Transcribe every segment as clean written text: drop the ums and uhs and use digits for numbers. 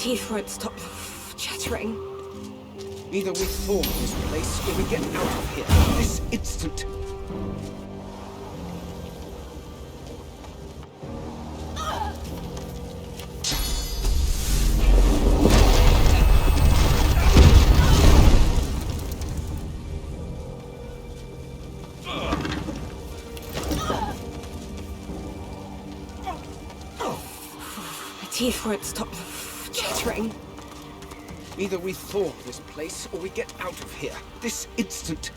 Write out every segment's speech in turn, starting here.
teeth won't stop chattering. Either we thaw this place or we get out of here this instant. Teeth won't stop chattering. Either we thaw this place or we get out of here this instant.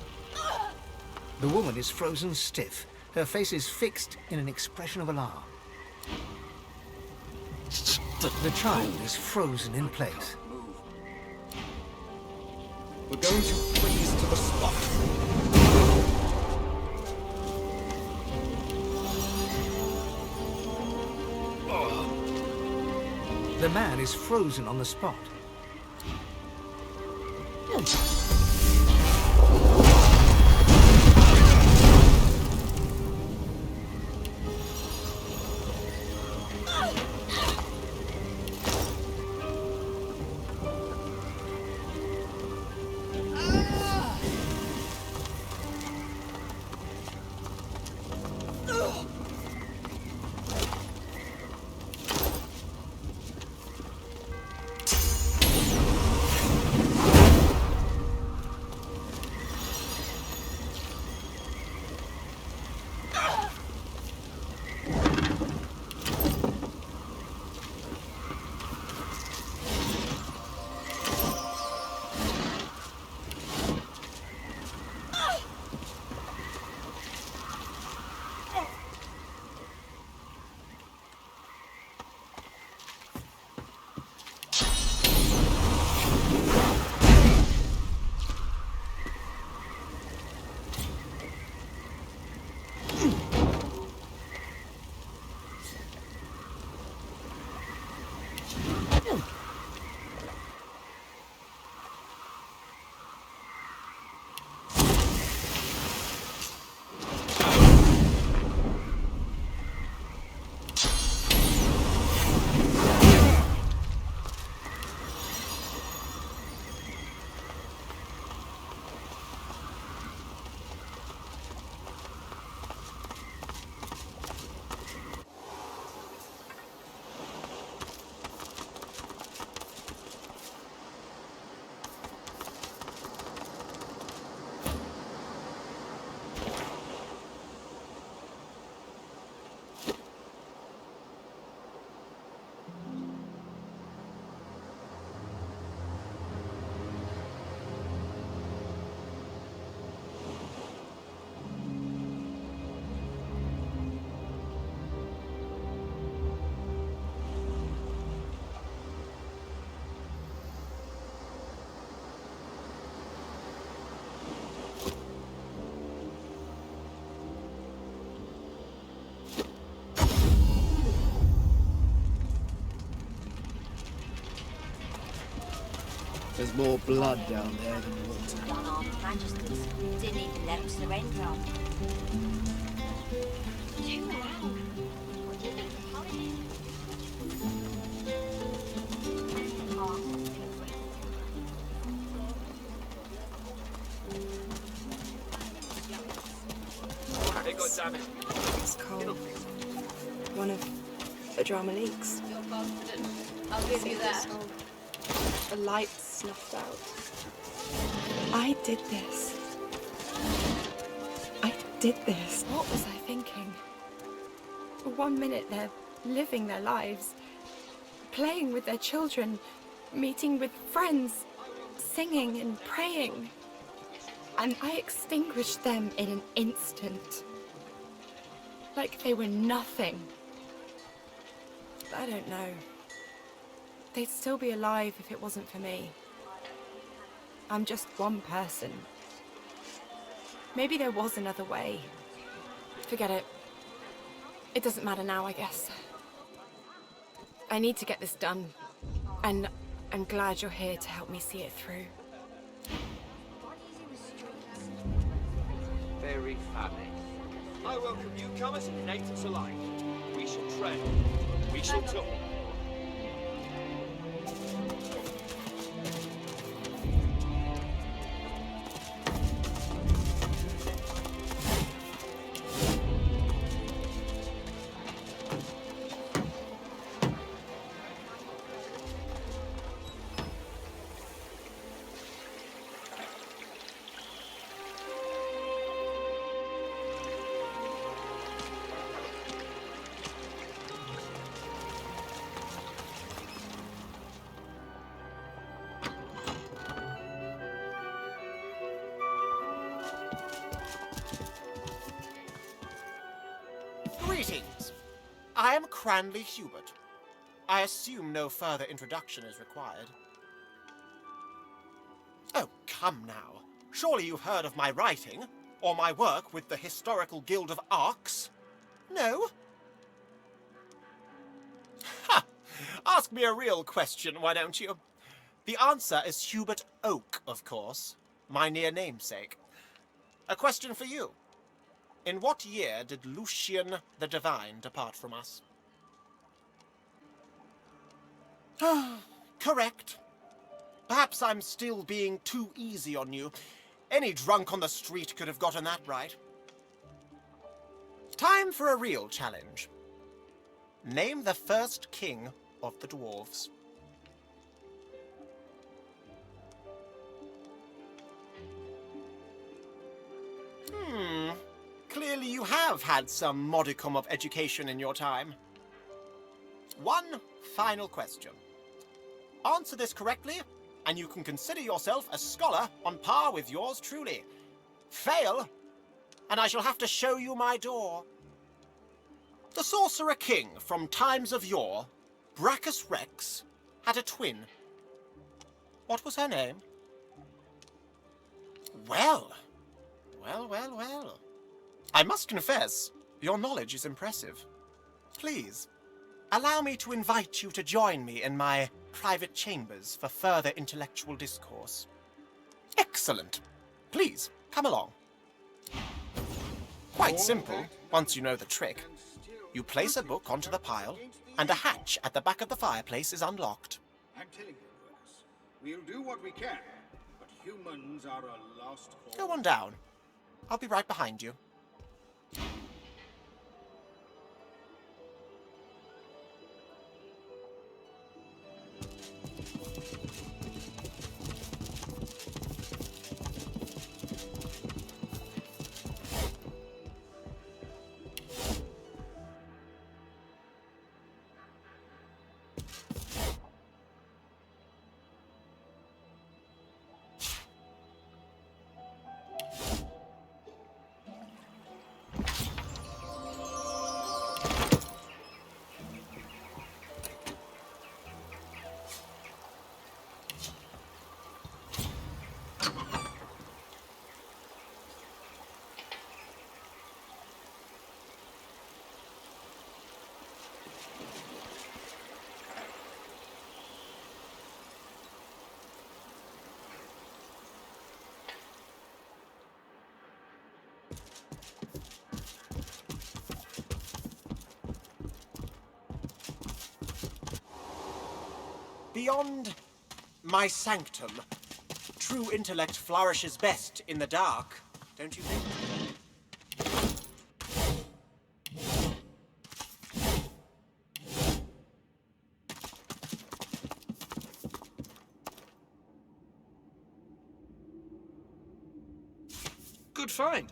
The woman is frozen stiff. Her face is fixed in an expression of alarm. The child is frozen in place. We're going to freeze to the spot. The man is frozen on the spot. There's more blood down there than water. Unarmed magisters didn't even let them surrender on. Too loud. What do you think the point is? Hey, goddammit. It's cold. One of the drama leaks. You're confident. I'll give you that. The lights snuffed out. I did this. I did this. What was I thinking? For 1 minute they're living their lives, playing with their children, meeting with friends, singing and praying. And I extinguished them in an instant. Like they were nothing. I don't know. They'd still be alive if it wasn't for me. I'm just one person. Maybe there was another way. Forget it. It doesn't matter now, I guess. I need to get this done. And I'm glad you're here to help me see it through. Very funny. I welcome newcomers and natives alike. We shall trade. We shall talk. Greetings. I am Cranley Hubert. I assume no further introduction is required. Oh, come now. Surely you've heard of my writing, or my work with the Historical Guild of Arcs? No? Ha! Ask me a real question, why don't you? The answer is Hubert Oak, of course, my near namesake. A question for you. In what year did Lucian the Divine depart from us? Correct. Perhaps I'm still being too easy on you. Any drunk on the street could have gotten that right. Time for a real challenge. Name the first king of the dwarves. Clearly you have had some modicum of education in your time. One final question. Answer this correctly, and you can consider yourself a scholar on par with yours truly. Fail, and I shall have to show you my door. The Sorcerer King from times of yore, Brachus Rex, had a twin. What was her name? Well. I must confess, your knowledge is impressive. Please, allow me to invite you to join me in my private chambers for further intellectual discourse. Excellent. Please, come along. Quite simple, once you know the trick. You place a book onto the pile, and a hatch at the back of the fireplace is unlocked. I'm telling you, Brooks, we'll do what we can, but humans are a lost cause. Go on down. I'll be right behind you. Beyond my sanctum, true intellect flourishes best in the dark, don't you think? Good find.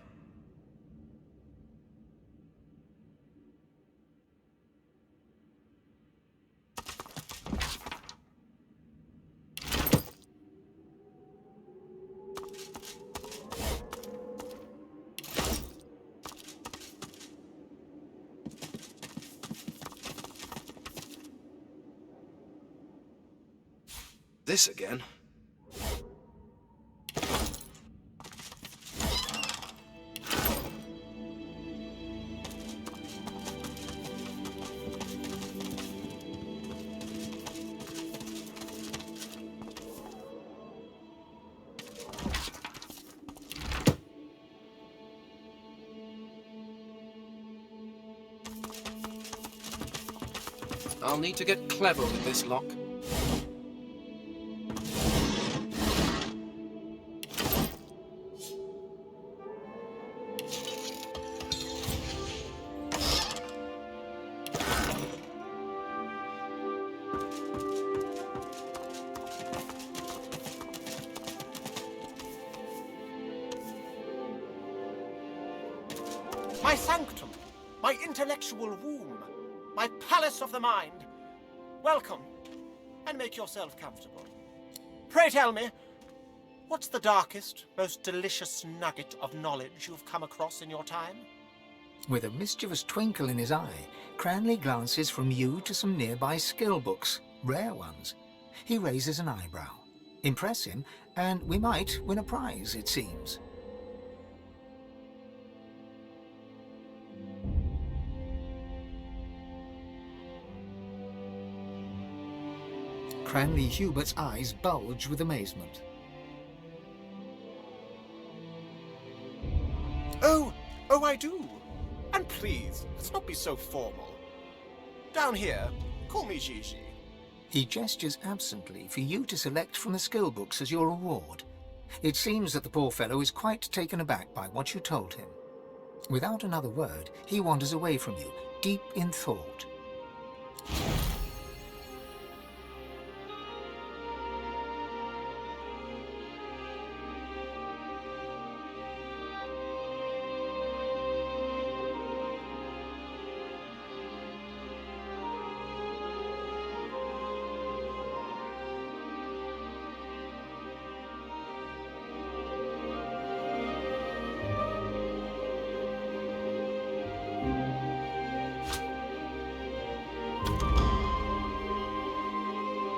This again. I'll need to get clever with this lock. My sanctum, my intellectual womb, my palace of the mind. Welcome, and make yourself comfortable. Pray tell me, what's the darkest, most delicious nugget of knowledge you've come across in your time? With a mischievous twinkle in his eye, Cranley glances from you to some nearby skill books, rare ones. He raises an eyebrow. Impress him, and we might win a prize, it seems. Cranley Hubert's eyes bulge with amazement. Oh, I do. And please, let's not be so formal. Down here, call me Gigi. He gestures absently for you to select from the skill books as your reward. It seems that the poor fellow is quite taken aback by what you told him. Without another word, he wanders away from you, deep in thought.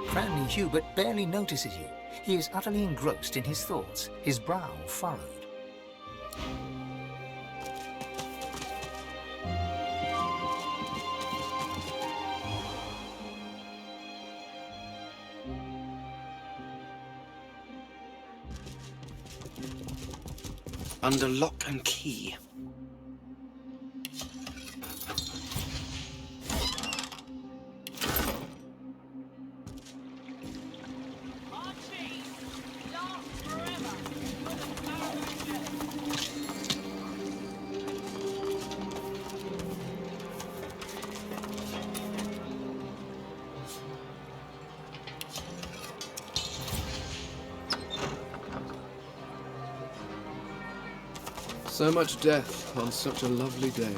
Cranley Hubert barely notices you. He is utterly engrossed in his thoughts, his brow furrowed. Under lock and key. So much death on such a lovely day.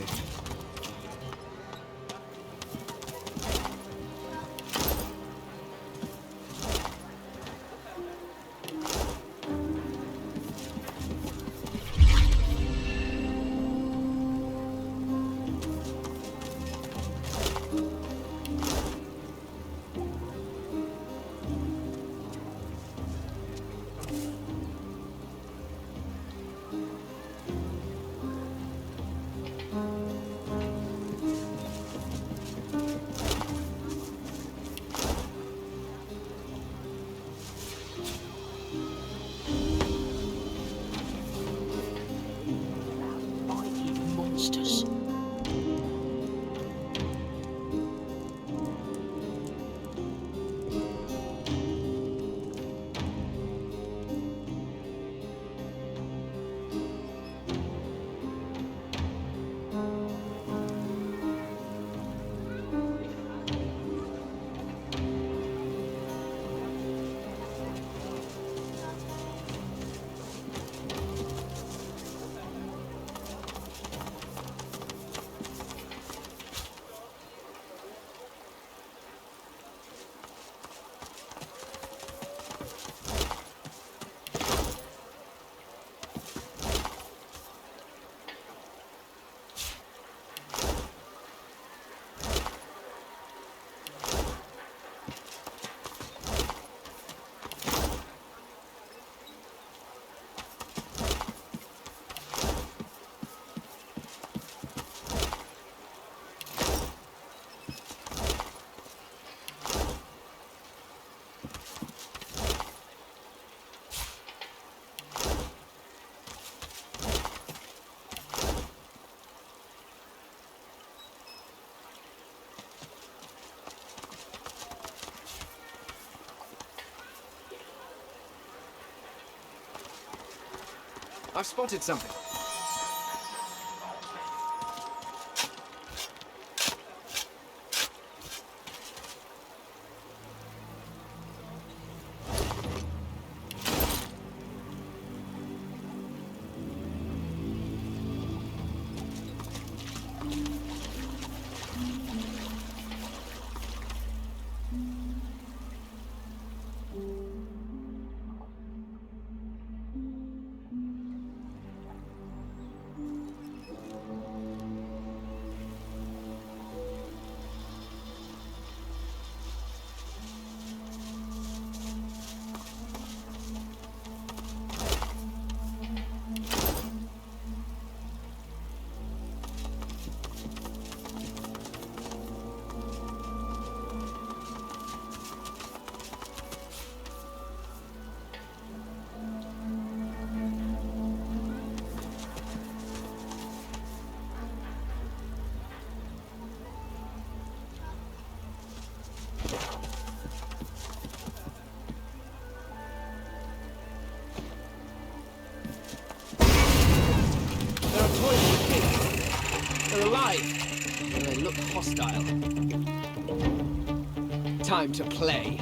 Monsters. I've spotted something. hide when they look hostile. Time to play.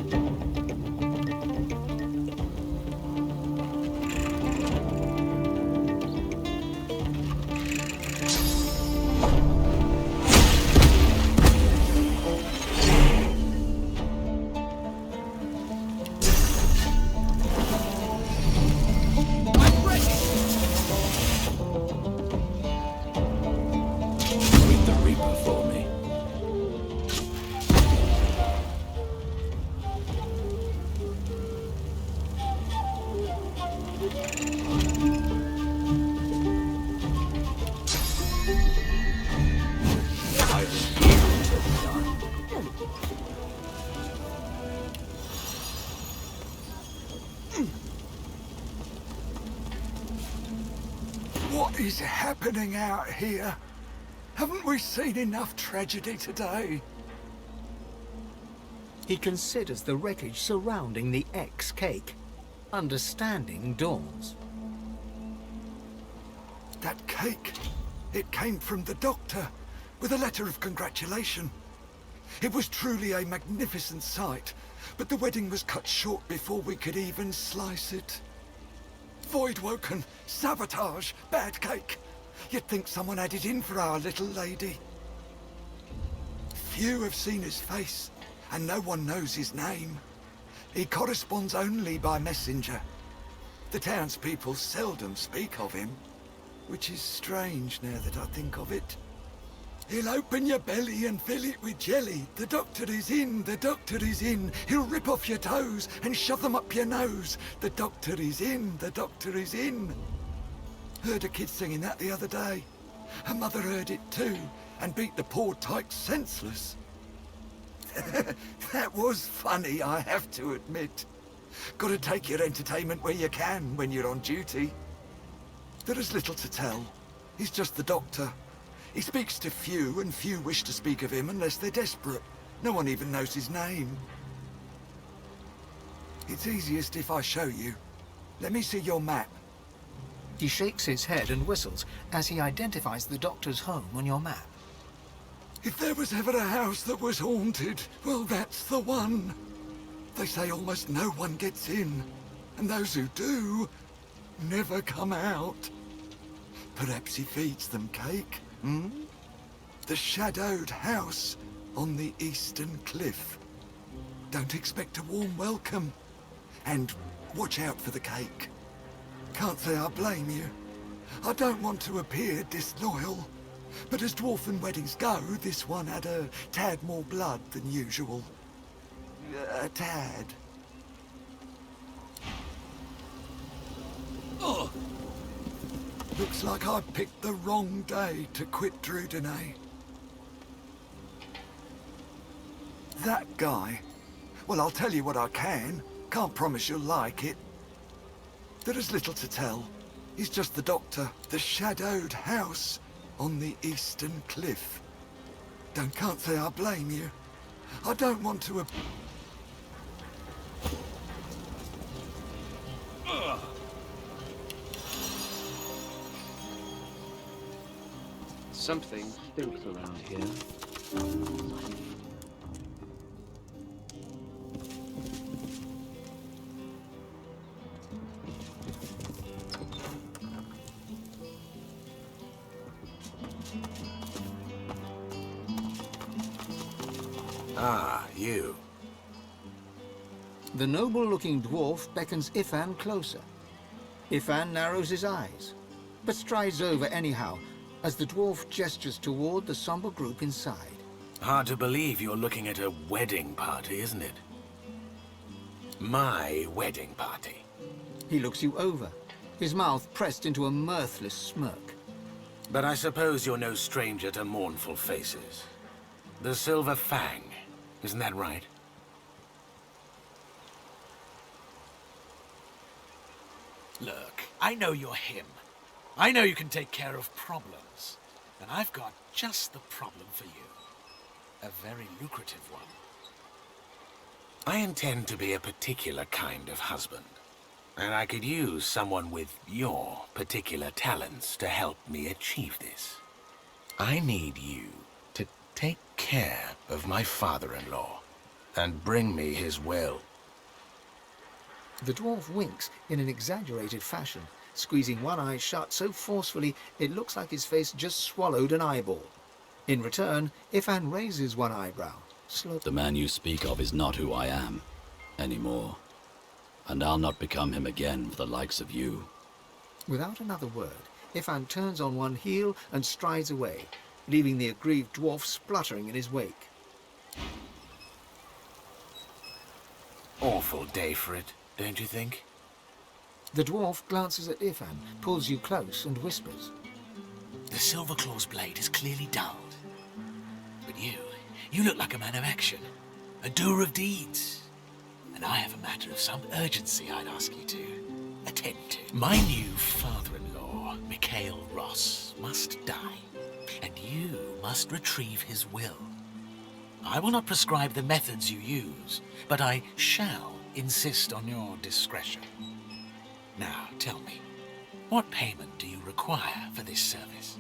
What is happening out here? Haven't we seen enough tragedy today? He considers the wreckage surrounding the X-cake. Understanding dawns. That cake, it came from the doctor, with a letter of congratulation. It was truly a magnificent sight, but the wedding was cut short before we could even slice it. Voidwoken, sabotage, bad cake. You'd think someone had it in for our little lady. Few have seen his face, and no one knows his name. He corresponds only by messenger. The townspeople seldom speak of him, which is strange now that I think of it. He'll open your belly and fill it with jelly. The doctor is in, the doctor is in. He'll rip off your toes and shove them up your nose. The doctor is in, the doctor is in. Heard a kid singing that the other day. Her mother heard it too, and beat the poor tyke senseless. That was funny, I have to admit. Gotta take your entertainment where you can when you're on duty. There is little to tell. He's just the doctor. He speaks to few, and few wish to speak of him unless they're desperate. No one even knows his name. It's easiest if I show you. Let me see your map. He shakes his head and whistles as he identifies the doctor's home on your map. If there was ever a house that was haunted, well, that's the one. They say almost no one gets in, and those who do never come out. Perhaps he feeds them cake, hmm? The shadowed house on the eastern cliff. Don't expect a warm welcome. And watch out for the cake. Can't say I blame you. I don't want to appear disloyal, but as dwarven weddings go, this one had a tad more blood than usual. A tad. Ugh. Looks like I picked the wrong day to quit Drudenay. That guy. Well, I'll tell you what I can. Can't promise you'll like it. There is little to tell. He's just the doctor. The shadowed house on the eastern cliff. Can't say I blame you. I don't want to... Something stinks around here. Ah, you. The noble-looking dwarf beckons Ifan closer. Ifan narrows his eyes, but strides over anyhow as the dwarf gestures toward the somber group inside. Hard to believe you're looking at a wedding party, isn't it? My wedding party. He looks you over, his mouth pressed into a mirthless smirk. But I suppose you're no stranger to mournful faces. The Silver Fang, isn't that right? Look, I know you're him. I know you can take care of problems. And I've got just the problem for you. A very lucrative one. I intend to be a particular kind of husband. And I could use someone with your particular talents to help me achieve this. I need you to take care of my father-in-law and bring me his will. The dwarf winks in an exaggerated fashion, squeezing one eye shut so forcefully it looks like his face just swallowed an eyeball. In return, Ifan raises one eyebrow, slowly. The man you speak of is not who I am anymore, and I'll not become him again for the likes of you. Without another word, Ifan turns on one heel and strides away, leaving the aggrieved dwarf spluttering in his wake. Awful day for it, don't you think? The dwarf glances at Ifan, pulls you close and whispers. The Silver Claw's blade is clearly dulled. But you look like a man of action, a doer of deeds. And I have a matter of some urgency I'd ask you to attend to. My new father-in-law, Mikhail Ross, must die, and you must retrieve his will. I will not prescribe the methods you use, but I shall insist on your discretion. Now, tell me, what payment do you require for this service?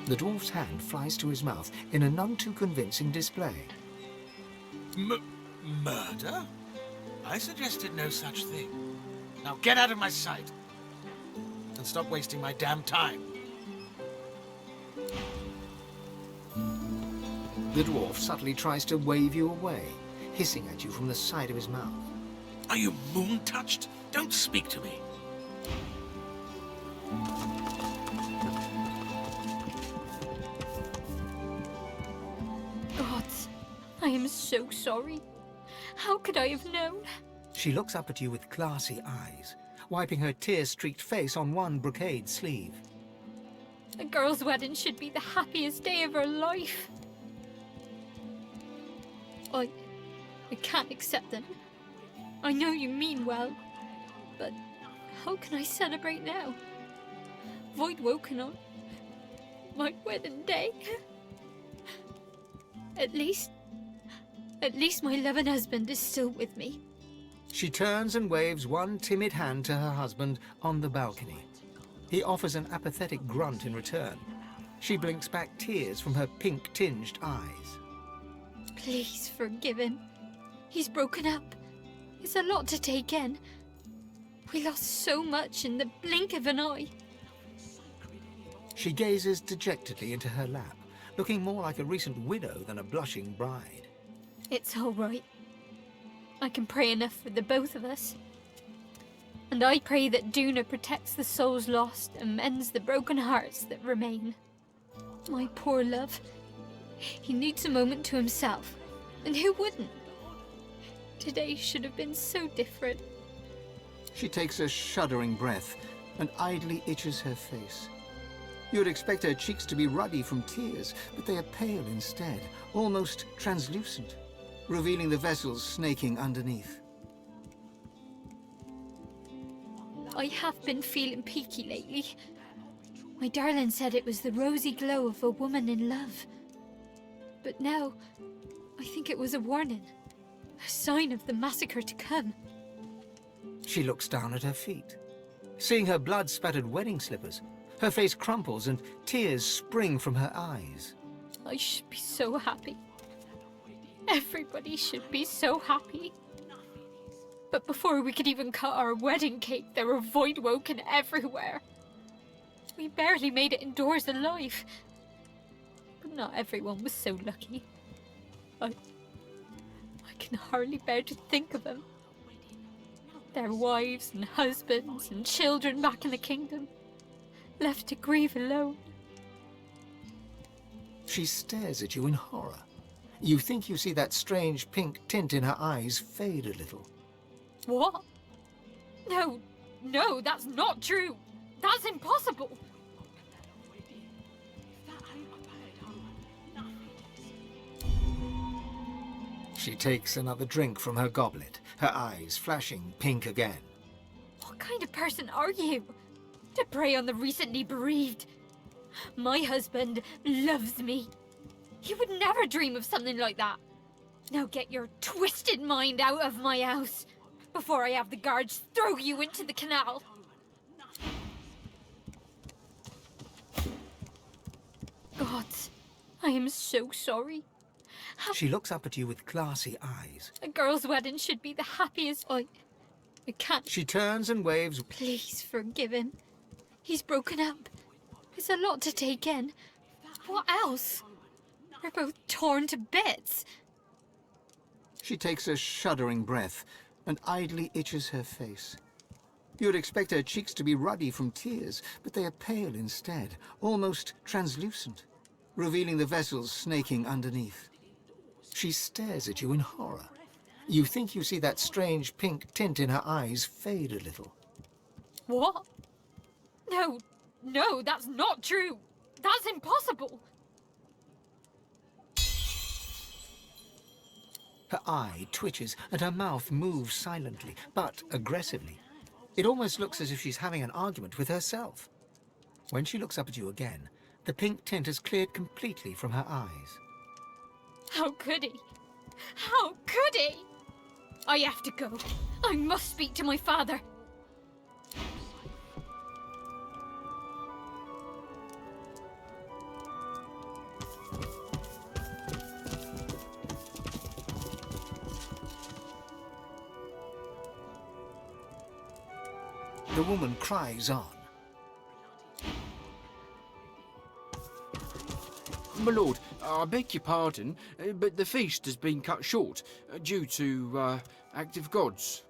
The dwarf's hand flies to his mouth in a none too convincing display. Murder? I suggested no such thing. Now get out of my sight and stop wasting my damn time. The dwarf subtly tries to wave you away, hissing at you from the side of his mouth. Are you moon-touched? Don't speak to me. Gods, I am so sorry. How could I have known? She looks up at you with glassy eyes, wiping her tear-streaked face on one brocade sleeve. A girl's wedding should be the happiest day of her life. I can't accept them. I know you mean well, but how can I celebrate now? Void woken on my wedding day. At least my loving husband is still with me. She turns and waves one timid hand to her husband on the balcony. He offers an apathetic grunt in return. She blinks back tears from her pink-tinged eyes. Please forgive him. He's broken up. It's a lot to take in. We lost so much in the blink of an eye. She gazes dejectedly into her lap, looking more like a recent widow than a blushing bride. It's all right. I can pray enough for the both of us. And I pray that Duna protects the souls lost and mends the broken hearts that remain. My poor love. He needs a moment to himself. And who wouldn't? Today should have been so different. She takes a shuddering breath and idly itches her face. You would expect her cheeks to be ruddy from tears, but they are pale instead, almost translucent, revealing the vessels snaking underneath. I have been feeling peaky lately. My darling said it was the rosy glow of a woman in love. But now, I think it was a warning. A sign of the massacre to come. She looks down at her feet. Seeing her blood-spattered wedding slippers, her face crumples and tears spring from her eyes. I should be so happy. Everybody should be so happy. But before we could even cut our wedding cake, there were void woken everywhere. We barely made it indoors alive. But not everyone was so lucky. I can hardly bear to think of them. Their wives and husbands and children back in the kingdom, left to grieve alone. She stares at you in horror. You think you see that strange pink tint in her eyes fade a little. What? No, that's not true. That's impossible. She takes another drink from her goblet, her eyes flashing pink again. What kind of person are you? To prey on the recently bereaved? My husband loves me. He would never dream of something like that. Now get your twisted mind out of my house before I have the guards throw you into the canal. Gods, I am so sorry. She looks up at you with glassy eyes. A girl's wedding should be the happiest. I can't. She turns and waves. Please forgive him. He's broken up. It's a lot to take in. What else? We're both torn to bits. She takes a shuddering breath and idly itches her face. You'd expect her cheeks to be ruddy from tears, but they are pale instead, almost translucent, revealing the vessels snaking underneath. She stares at you in horror. You think you see that strange pink tint in her eyes fade a little. What? No, that's not true. That's impossible. Her eye twitches and her mouth moves silently, but aggressively. It almost looks as if she's having an argument with herself. When she looks up at you again, the pink tint has cleared completely from her eyes. How could he? How could he? I have to go. I must speak to my father. The woman cries on. My lord, I beg your pardon, but the feast has been cut short due to active gods.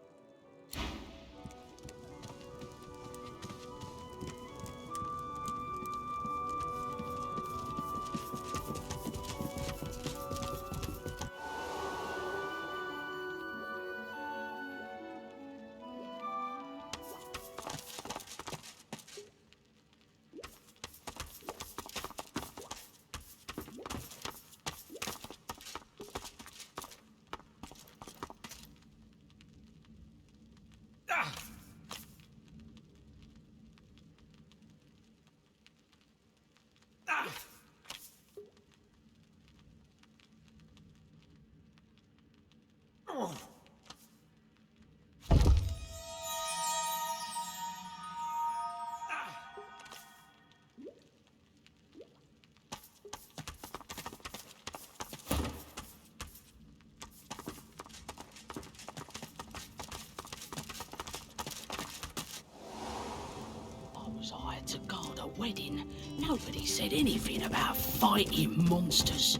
I to guard a wedding. Nobody said anything about fighting monsters.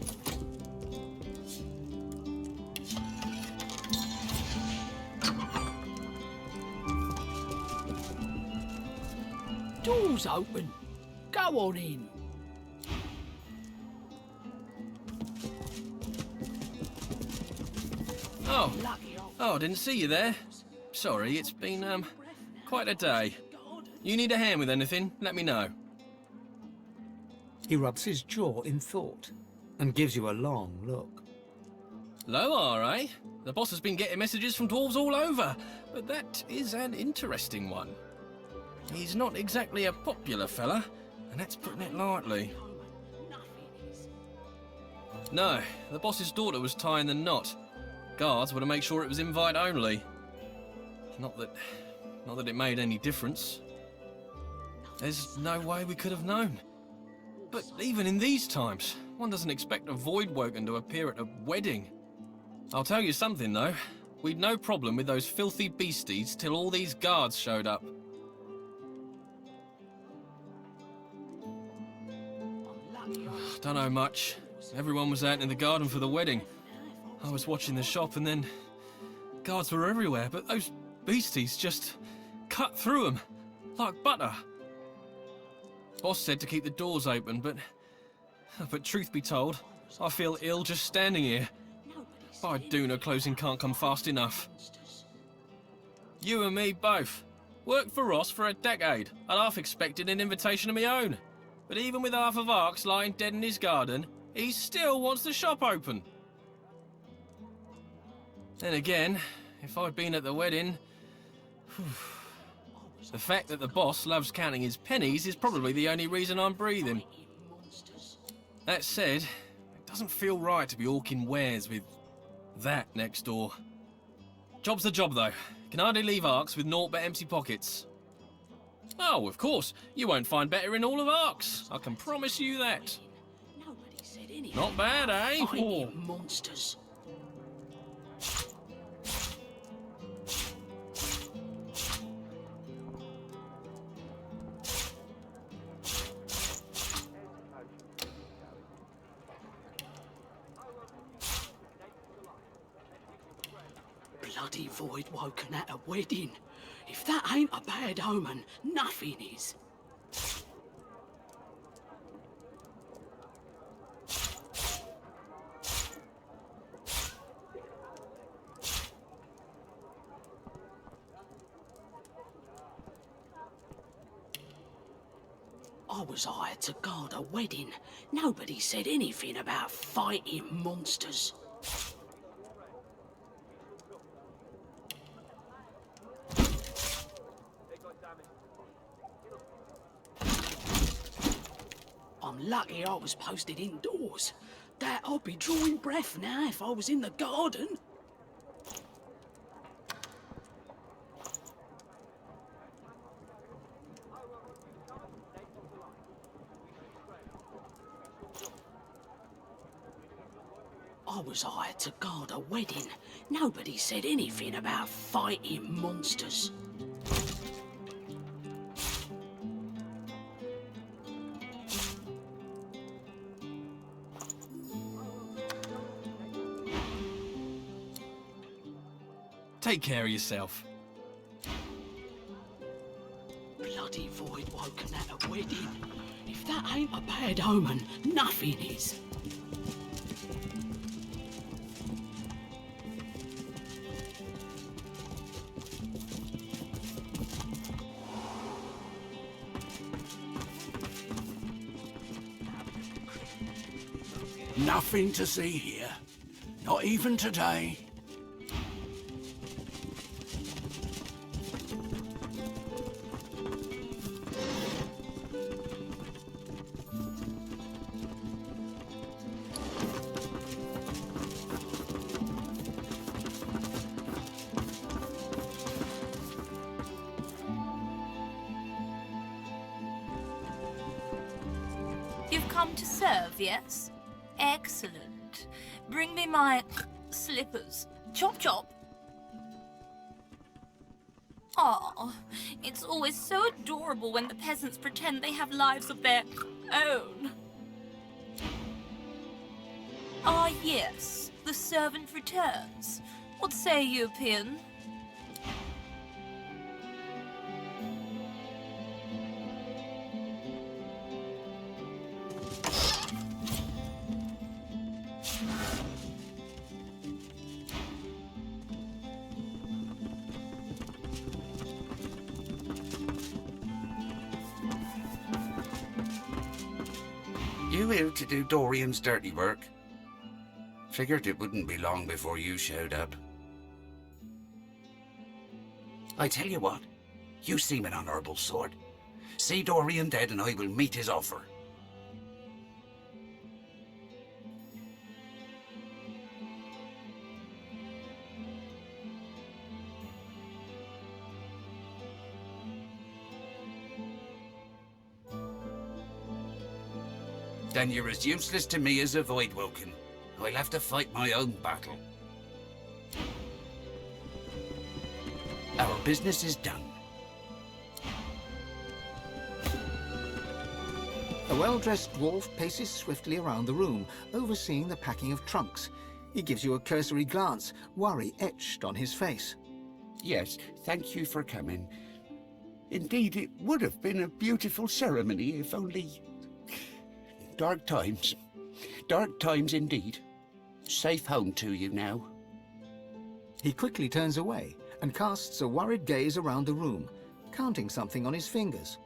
Door's open. Go on in. Oh, I didn't see you there. Sorry, it's been, quite a day. You need a hand with anything, let me know. He rubs his jaw in thought and gives you a long look. Loa, eh? The boss has been getting messages from dwarves all over, but that is an interesting one. He's not exactly a popular fella, and that's putting it lightly. No, the boss's daughter was tying the knot. Guards were to make sure it was invite only. Not that it made any difference. There's no way we could have known. But even in these times, one doesn't expect a voidwoken to appear at a wedding. I'll tell you something though, we'd no problem with those filthy beasties till all these guards showed up. Don't know much. Everyone was out in the garden for the wedding. I was watching the shop and then guards were everywhere, but those beasties just cut through them like butter. Boss said to keep the doors open, but truth be told, I feel ill just standing here. By Duna, closing can't come fast enough. You and me both. Worked for Ross for a decade. I'd half expected an invitation of my own. But even with half of Arx lying dead in his garden, he still wants the shop open. Then again, if I'd been at the wedding... The fact that the boss loves counting his pennies is probably the only reason I'm breathing. That said, it doesn't feel right to be hawking wares with that next door. Job's the job though. Can hardly leave Arx with naught but empty pockets. Oh, of course, you won't find better in all of Arx. I can promise you that. anything. Not bad, eh? Fighting monsters. Bloody void woken at a wedding. If that ain't a bad omen, nothing is. I was hired to guard a wedding. Nobody said anything about fighting monsters. I'm lucky I was posted indoors. That I'd be drawing breath now if I was in the garden. I was hired to guard a wedding. Nobody said anything about fighting monsters. Take care of yourself. Bloody void woken at a wedding. If that ain't a bad omen, nothing is. Nothing to see here. Not even today. You've come to serve, yes? Excellent. Bring me my slippers. Chop chop. Aw, it's always so adorable when the peasants pretend they have lives of their own. Ah, yes, the servant returns. What say you, Pin? You here to do Dorian's dirty work? Figured it wouldn't be long before you showed up. I tell you what, you seem an honourable sort. See Dorian dead and I will meet his offer. Then you're as useless to me as a void woken. I'll have to fight my own battle. Our business is done. A well-dressed dwarf paces swiftly around the room, overseeing the packing of trunks. He gives you a cursory glance, worry etched on his face. Yes, thank you for coming. Indeed, it would have been a beautiful ceremony if only... Dark times. Dark times indeed. Safe home to you now. He quickly turns away and casts a worried gaze around the room, counting something on his fingers.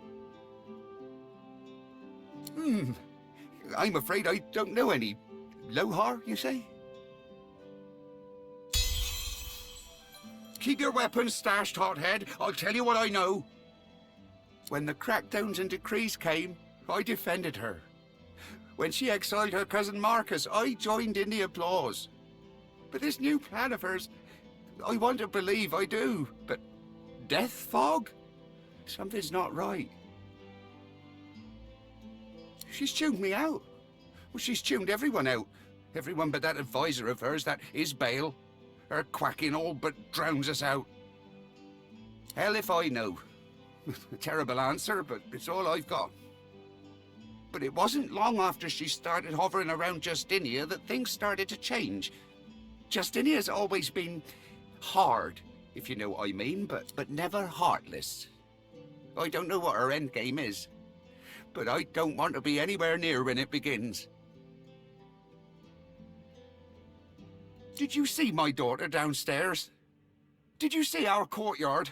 I'm afraid I don't know any. Lohar, you say? Keep your weapons stashed, hothead. I'll tell you what I know. When the crackdowns and decrees came, I defended her. When she exiled her cousin Marcus, I joined in the applause. But this new plan of hers, I want to believe I do, but death fog? Something's not right. She's tuned me out. Well, she's tuned everyone out. Everyone but that advisor of hers, that Isbale. Her quacking all but drowns us out. Hell if I know. A terrible answer, but it's all I've got. But it wasn't long after she started hovering around Justinia that things started to change. Justinia's always been hard, if you know what I mean, but never heartless. I don't know what her endgame is, but I don't want to be anywhere near when it begins. Did you see my daughter downstairs? Did you see our courtyard?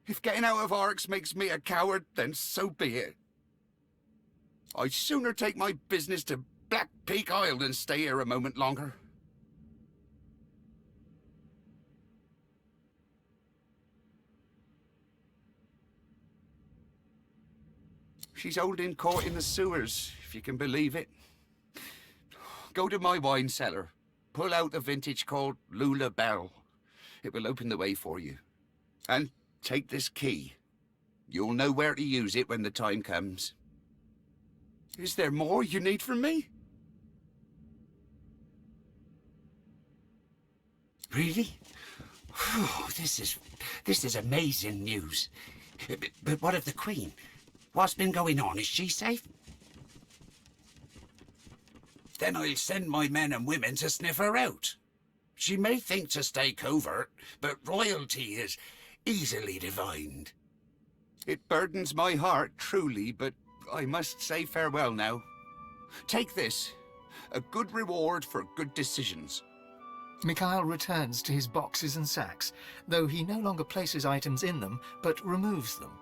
If getting out of Arx makes me a coward, then so be it. I'd sooner take my business to Black Peak Isle than stay here a moment longer. She's holding court in the sewers, if you can believe it. Go to my wine cellar. Pull out the vintage called Lula Bell. It will open the way for you. And take this key. You'll know where to use it when the time comes. Is there more you need from me? Really? Whew, this is amazing news. But what of the Queen? What's been going on? Is she safe? Then I'll send my men and women to sniff her out. She may think to stay covert, but royalty is easily divined. It burdens my heart, truly, but I must say farewell now. Take this. A good reward for good decisions. Mikhail returns to his boxes and sacks, though he no longer places items in them, but removes them.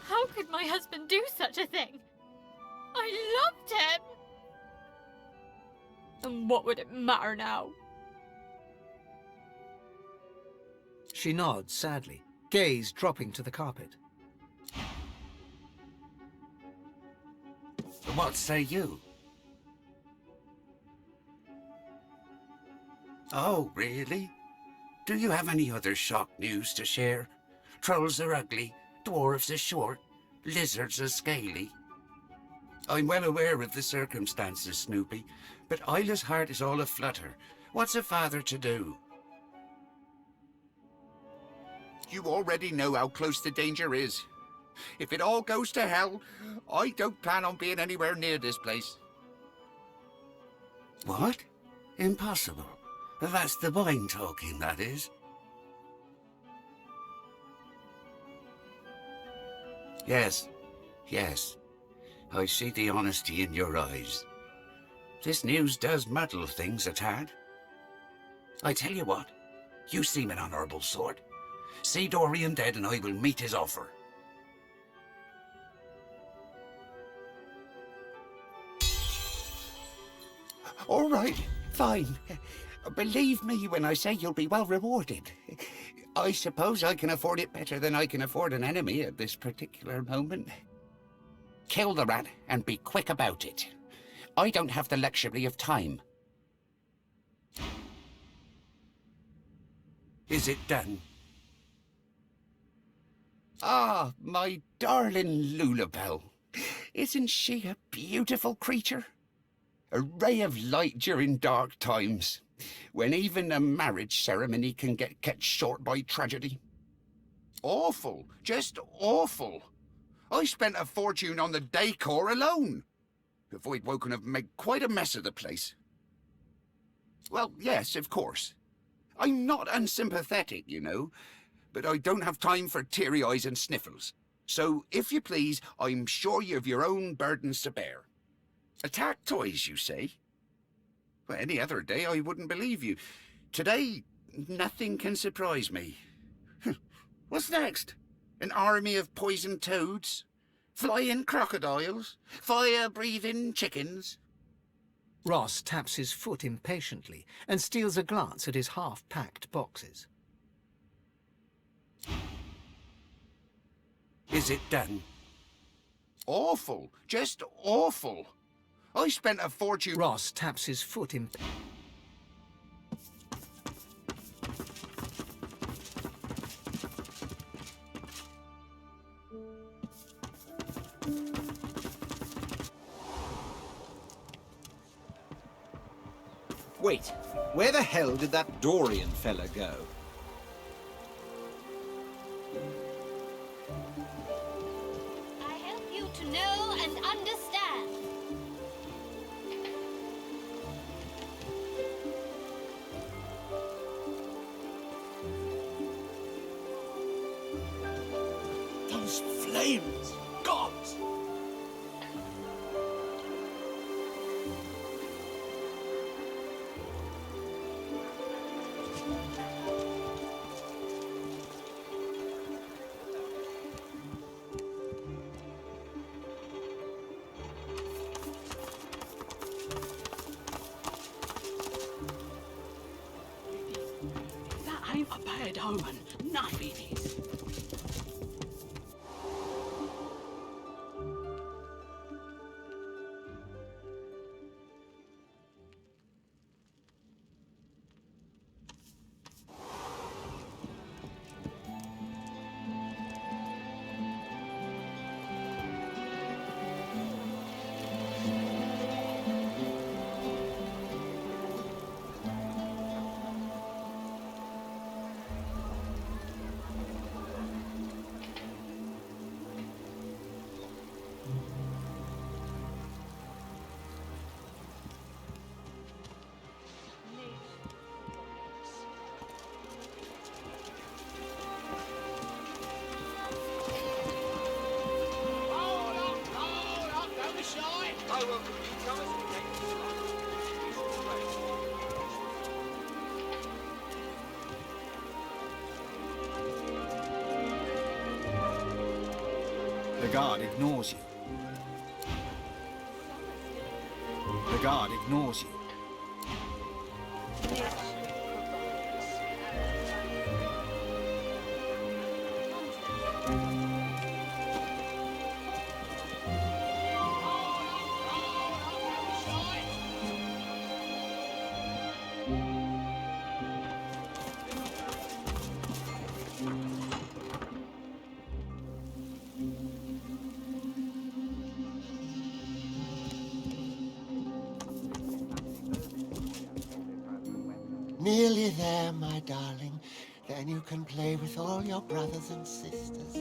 How could my husband do such a thing? I loved him! And what would it matter now? She nods sadly, gaze dropping to the carpet. What say you? Oh, really? Do you have any other shock news to share? Trolls are ugly, dwarves are short, lizards are scaly. I'm well aware of the circumstances, Snoopy, but Isla's heart is all aflutter. What's a father to do? You already know how close the danger is. If it all goes to hell, I don't plan on being anywhere near this place. What? Impossible. That's the wine talking, that is. Yes, yes. I see the honesty in your eyes. This news does muddle things a tad. I tell you what, you seem an honourable sort. See Dorian dead and I will meet his offer. All right, fine. Believe me when I say you'll be well rewarded. I suppose I can afford it better than I can afford an enemy at this particular moment. Kill the rat and be quick about it. I don't have the luxury of time. Is it done? Ah, my darling Lulabelle. Isn't she a beautiful creature? A ray of light during dark times, when even a marriage ceremony can get cut short by tragedy. Awful, just awful. I spent a fortune on the decor alone. The Void Woken have made quite a mess of the place. Well, yes, of course. I'm not unsympathetic, you know, but I don't have time for teary eyes and sniffles. So, if you please, I'm sure you have your own burdens to bear. Attack toys, you say? Well, any other day I wouldn't believe you. Today, nothing can surprise me. What's next? An army of poisoned toads? Flying crocodiles? Fire-breathing chickens? Ross taps his foot impatiently and steals a glance at his half-packed boxes. Is it done? Awful. Just awful. I spent a fortune... Ross taps his foot impatiently. Wait, where the hell did that Dorian fella go? I help you to know and understand. Those flames! Gods! That ain't a bad omen. Nothing is. I welcome newcomers who take this The guard ignores you. The guard ignores you. Nearly there, my darling. Then you can play with all your brothers and sisters.